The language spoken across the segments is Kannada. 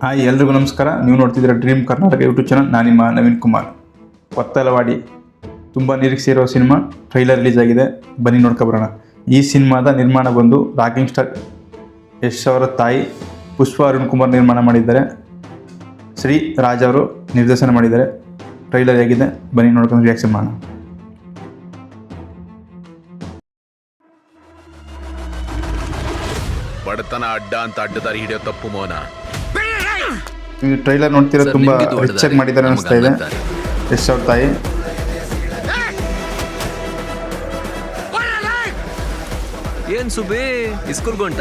ಹಾಯ್ ಎಲ್ರಿಗೂ ನಮಸ್ಕಾರ. ನೀವು ನೋಡ್ತಿದ್ದೀರಾ ಡ್ರೀಮ್ ಕರ್ನಾಟಕ ಯೂಟ್ಯೂಬ್ ಚಾನಲ್. ನಾನು ನಿಮ್ಮ ನವೀನ್ ಕುಮಾರ್. ಕೊತ್ತಲವಾಡಿ ತುಂಬ ನಿರೀಕ್ಷೆ ಇರೋ ಸಿನಿಮಾ ಟ್ರೈಲರ್ ರಿಲೀಸ್ ಆಗಿದೆ, ಬನ್ನಿ ನೋಡ್ಕೊಬರೋಣ. ಈ ಸಿನಿಮಾದ ನಿರ್ಮಾಣ ಬಂದು ರಾಕಿಂಗ್ ಸ್ಟಾರ್ ಯಶ್ ಅವರ ತಾಯಿ ಪುಷ್ಪ ಅರುಣ್ ಕುಮಾರ್ ನಿರ್ಮಾಣ ಮಾಡಿದ್ದಾರೆ. ಶ್ರೀ ರಾಜ್ ಅವರು ನಿರ್ದೇಶನ ಮಾಡಿದ್ದಾರೆ. ಟ್ರೈಲರ್ ಹೇಗಿದೆ ಬನ್ನಿ ನೋಡ್ಕೊಂಡು ರಿಯಾಕ್ಷನ್ ಮಾಡೋಣ. ಬಡತನ ಅಡ್ಡ ಅಂತ ಅಡ್ಡದಾರಿ ಹಿಡಿಯೋ ತಪ್ಪು ಮೋನ. ಈ ಟ್ರೈಲರ್ ನೋಡ್ತಿರೋ ತುಂಬಾ ರಿಚ್ ಆಗಿ ಮಾಡಿದ್ದಾರೆ ಅನಿಸ್ತಾ ಇದೆ. ಯಶ್ ಅವ್ರ ತಾಯಿ ಏನ್ ಸುಬೇ ಇಸ್ಕೂಲ್ಗೊಂಟ?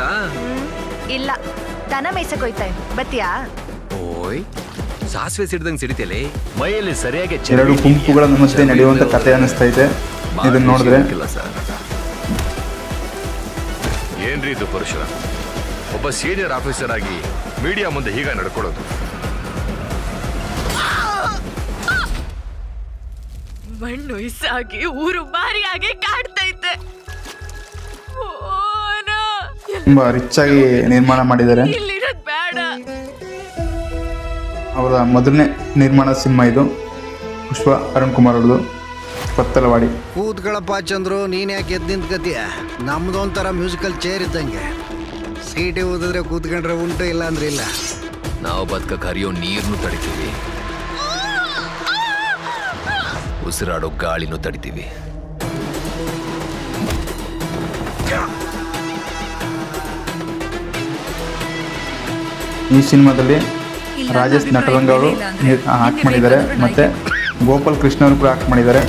ಇಲ್ಲ, ದನ ಮೇಯ್ಸಕ್ ಹೋಯ್ತಾ ಬತ್ತಿಯಾ? ಓಯ್ ಸಾಸಿವೆ ಸಿಡ್ದಂಗ್ ಸಿಡಿತೇಲೆ ಮೈಯಲ್ಲಿ ಸರಿಯಾಗಿ ಎರಡು ಗುಂಪುಗಳ ಮಧ್ಯೆ ನಡೆಯುವಂತ ಕಥೆ ಅನಿಸ್ತಾ ಇದೆ ಇದನ್ನ ನೋಡಿದ್ರೆ. ಏನ್ರಿ ಇದು ಪುರುಷರ? ಒಬ್ಬ ಸೀನಿಯರ್ ಆಫೀಸರ್ ಆಗಿ ಮೀಡಿಯಾ ಮುಂದೆ ಹೀಗ ನಡ್ಕೊಳ್ಳೋದು? ಮಣ್ಣು ಇಸಾಗಿ ಊರು ಭಾರಿಯಾಗಿ ಕಾಡ್ತೈತೆ. ತುಂಬಾ ರಿಚ್ ಆಗಿ ನಿರ್ಮಾಣ ಮಾಡಿದ್ದಾರೆ. ಇಲ್ಲಿರೋದ್ ಬೇಡ. ಅವರ ಮೊದಲನೇ ನಿರ್ಮಾಣ ಸಿನಿಮಾ ಇದು. ಪುಷ್ಪ ಅರುಣ್ ಕುಮಾರ್ ಅವ್ರದ್ದು ಕೊತ್ತಲವಾಡಿ. ಕೂತ್ಗಳಪ್ಪ ಚಂದ್ರು, ನೀನ್ ಯಾಕೆ ಎದ್ದು ನಿಂತ್ಕತೀಯ? ನಮ್ದೊಂಥರ ಮ್ಯೂಸಿಕಲ್ ಚೇರ್ ಇದ್ದಂಗೆ. ಸೀಟಿ ಓದಿದ್ರೆ ಕೂತ್ಕೊಂಡ್ರೆ ಉಂಟು, ಇಲ್ಲ ಅಂದ್ರೆ ಇಲ್ಲ. ನಾವು ಬದುಕಕ್ಕೆ ಹರಿಯೋ ನೀರ್ನು ತಡಿತೀವಿ, ಉಸಿರಾಡೋ ಗಾಳಿನೂ ತಡಿತೀವಿ. ಈ ಸಿನಿಮಾದಲ್ಲಿ ರಾಜೇಶ್ ನಟರಂಗ ಅವರು ಆಕ್ಟ್ ಮಾಡಿದ್ದಾರೆ, ಮತ್ತೆ ಗೋಪಾಲ್ ಕೃಷ್ಣ ಅವರು ಕೂಡ ಆಕ್ಟ್ ಮಾಡಿದ್ದಾರೆ.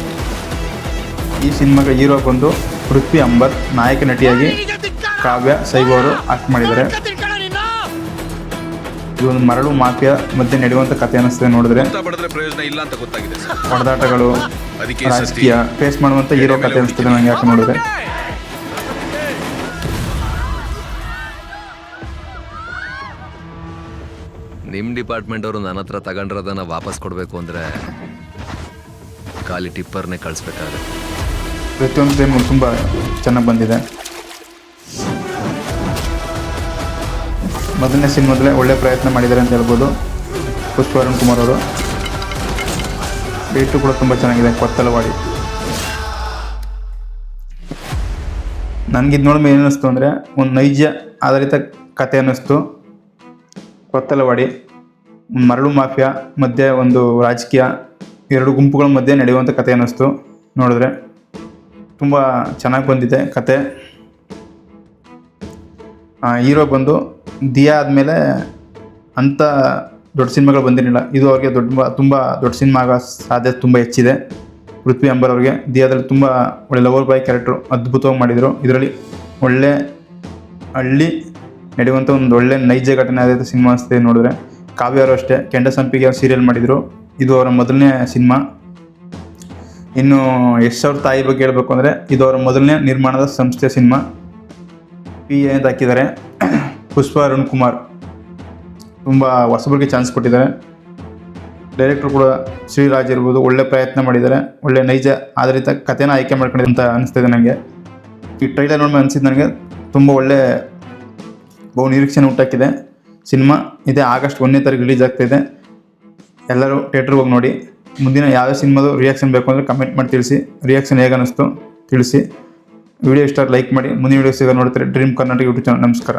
ಈ ಸಿನಿಮಾಗೆ ಹೀರೋ ಬಂದು ಪೃಥ್ವಿ ಅಂಬರ್, ನಾಯಕ ನಟಿಯಾಗಿ ಕಾವ್ಯ ಸೈಬ್ ಅವರು ಆಕ್ಟ್ ಮಾಡಿದ್ದಾರೆ. ಇದೊಂದು ಮರಳು ಮಾಫಿಯಾ ಮಧ್ಯೆ ನಡೆಯುವಂಥ ಕಥೆ ಅನ್ನಿಸ್ತದೆ ನೋಡಿದ್ರೆ. ಪ್ರಯೋಜನ ಇಲ್ಲ ಅಂತ ಗೊತ್ತಾಗಿದೆ. ಹೊಡೆದಾಟಗಳು, ರಾಜಕೀಯ ಫೇಸ್ ಮಾಡುವಂಥ ಹೀರೋ ಕಥೆ ಅನಿಸ್ತದೆ ನನಗೆ ಯಾಕೆ ನೋಡಿದ್ರೆ. ನಿಮ್ ಡಿಪಾರ್ಟ್ಮೆಂಟ್ ಅವರು ನನ್ನ ಹತ್ರ ತಗೊಂಡಿರೋದನ್ನ ವಾಪಸ್ ಕೊಡ್ಬೇಕು ಅಂದ್ರೆ ಖಾಲಿ ಟಿಪ್ಪರ್ನೇ ಕಳಿಸ್ಬೇಕಾಗುತ್ತೆ. ಪ್ರತಿಯೊಂದು ಫ್ರೇಮ್ ತುಂಬ ಚೆನ್ನಾಗಿ ಬಂದಿದೆ. ಮೊದಲನೇ ಸಿನಿಮಾದಲ್ಲೇ ಒಳ್ಳೆ ಪ್ರಯತ್ನ ಮಾಡಿದ್ದಾರೆ ಅಂತ ಹೇಳ್ಬೋದು ಪುಷ್ಪ ಅರುಣ್ ಕುಮಾರ್ ಅವರು. ಡೇಟು ಕೂಡ ತುಂಬ ಚೆನ್ನಾಗಿದೆ. ಕೊತ್ತಲವಾಡಿ ನನಗಿದು ನೋಡಿದ್ಮೇಲೆ ಏನು ಅನ್ನಿಸ್ತು ಅಂದರೆ ಒಂದು ನೈಜ ಆಧಾರಿತ ಕಥೆ ಅನ್ನಿಸ್ತು. ಕೊತ್ತಲವಾಡಿ ಮರಳು ಮಾಫಿಯಾ ಮಧ್ಯೆ ಒಂದು ರಾಜಕೀಯ, ಎರಡು ಗುಂಪುಗಳ ಮಧ್ಯೆ ನಡೆಯುವಂಥ ಕಥೆ ಅನ್ನಿಸ್ತು ನೋಡಿದ್ರೆ. ತುಂಬ ಚೆನ್ನಾಗಿ ಬಂದಿದೆ ಕತೆ. ಹೀರೋ ಬಂದು ದಿಯಾ ಆದಮೇಲೆ ಅಂಥ ದೊಡ್ಡ ಸಿನಿಮಾಗಳು ಬಂದಿರಲಿಲ್ಲ. ಇದು ಅವ್ರಿಗೆ ತುಂಬ ದೊಡ್ಡ ಸಿನಿಮಾ ಆಗೋ ಸಾಧ್ಯತೆ ತುಂಬ ಹೆಚ್ಚಿದೆ. ಪೃಥ್ವಿ ಅಂಬರ್ ಅವ್ರಿಗೆ ದಿಯಾದಲ್ಲಿ ತುಂಬ ಒಳ್ಳೆ ಲವರ್ ಬಾಯ್ ಕ್ಯಾರೆಕ್ಟ್ರು ಅದ್ಭುತವಾಗಿ ಮಾಡಿದರು. ಇದರಲ್ಲಿ ಒಳ್ಳೆ ಹಳ್ಳಿ ನಡೆಯುವಂಥ ಒಂದು ಒಳ್ಳೆ ನೈಜ ಘಟನೆ ಆದ ಸಿನಿಮಾ ಅನಿಸ್ತದೆ ನೋಡಿದ್ರೆ. ಕಾವ್ಯ ಅವರು ಅಷ್ಟೇ ಕೆಂಡ ಸಂಪಿಗೆ ಸೀರಿಯಲ್ ಮಾಡಿದರು. ಇದು ಅವರ ಮೊದಲನೇ ಸಿನಿಮಾ. ಇನ್ನು ಯಶ್ ಅವ್ರ ತಾಯಿ ಬಗ್ಗೆ ಹೇಳಬೇಕು ಅಂದರೆ ಇದು ಅವರ ಮೊದಲನೇ ನಿರ್ಮಾಣದ ಸಂಸ್ಥೆಯ ಸಿನಿಮಾ. PA ಅಂತ ಹಾಕಿದ್ದಾರೆ. ಪುಷ್ಪ ಅರುಣ್ ಕುಮಾರ್ ತುಂಬ ಹೊಸಬರಿಗೆ ಚಾನ್ಸ್ ಕೊಟ್ಟಿದ್ದಾರೆ. ಡೈರೆಕ್ಟ್ರು ಕೂಡ ಶ್ರೀರಾಜ್ ಇರ್ಬೋದು, ಒಳ್ಳೆ ಪ್ರಯತ್ನ ಮಾಡಿದ್ದಾರೆ. ಒಳ್ಳೆ ನೈಜ ಆಧಾರಿತ ಕಥೆನ ಆಯ್ಕೆ ಮಾಡ್ಕೊಂಡಿದೆ ಅಂತ ಅನಿಸ್ತಿದೆ ನನಗೆ. ಈ ಟ್ರೈಲರ್ ನೋಡ್ಮೇಲೆ ಅನಿಸಿದ್ದು ನನಗೆ ತುಂಬ ಒಳ್ಳೆ ಬಹು ನಿರೀಕ್ಷೆನ ಹುಟ್ಟಾಕಿದೆ ಸಿನಿಮಾ. ಇದೇ ಆಗಸ್ಟ್ 1ನೇ ತಾರೀಕು ರಿಲೀಸ್ ಆಗ್ತಾಯಿದೆ. ಎಲ್ಲರೂ ಥಿಯೇಟ್ರಿಗೆ ಹೋಗಿ ನೋಡಿ. ಮುಂದಿನ ಯಾವ ಸಿನಿಮಾದು ರಿಯಾಕ್ಷನ್ ಬೇಕು ಅಂದರೆ ಕಮೆಂಟ್ ಮಾಡಿ ತಿಳಿಸಿ. ರಿಯಾಕ್ಷನ್ ಹೇಗೆ ಅನ್ನಿಸ್ತು ತಿಳಿಸಿ. ವಿಡಿಯೋ ಇಷ್ಟ ಲೈಕ್ ಮಾಡಿ. ಮುಂದಿನ ವಿಡಿಯೋ ಸಿಗ ನೋಡ್ತಾರೆ ಡ್ರೀಮ್ ಕರ್ನಾಟಕ ಯೂಟ್ಯೂಬ್ ಚಾನಲ್. ನಮಸ್ಕಾರ.